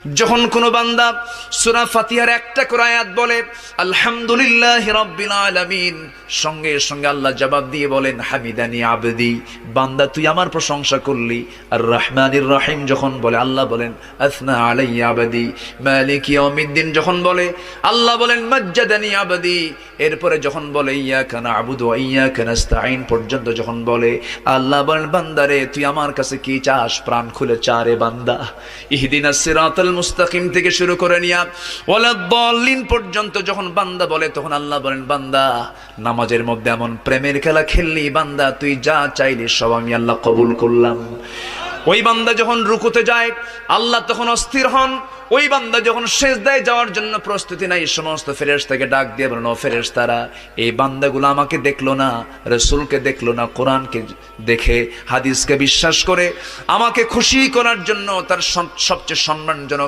যখন কোন বান্দা সূরা ফাতিহার একটা করে আয়াত বলে আলহামদুলিল্লাহি রাব্বিল আলামিন, সঙ্গে সঙ্গে আল্লাহ জবাব দিয়ে বলেন হামিদানি আবদি, বান্দা তুই আমার প্রশংসা করলি। আর রহমানির রহিম যখন বলে আল্লাহ বলেন আসনা আলাইয়া আবদি। মালিক ইয়াউমিদ্দিন যখন বলে আল্লাহ বলেন মাজ্জাদানি আবদি। এরপরে যখন বলে ইয়াকা না'বুদু ওয়া ইয়াকা নাস্তাঈন পর্যন্ত যখন বলে আল্লাহ বলেন বান্দারে তুই আমার কাছে কি চাস, প্রাণ খুলে চারে বান্দা। ইহদিনাস সিরাতাল মুস্তাকিম থেকে শুরু করে নিয়া ওয়ালাদ-দাল্লিন পর্যন্ত যখন বান্দা বলে তখন আল্লাহ বলেন বান্দা নামাজের মধ্যে এমন প্রেমের খেলা খেললি বান্দা, তুই যা চাইলি সব আমি আল্লাহ কবুল করলাম। ওই বান্দা যখন রুকুতে যায় আল্লাহ তখন অস্থির হন। ওই বান্দা যখন সিজদায় যাওয়ার জন্য প্রস্তুতি নাই, সমস্ত ফেরেশতাকে ডাক দিয়ে বলেন ও ফেরেশতারা, এই বান্দাগুলো আমাকে দেখলো না, রাসূলকে দেখলো না, কোরআনকে দেখে হাদিসকে বিশ্বাস করে আমাকে খুশি করার জন্য তার সবচেয়ে সম্মানজনক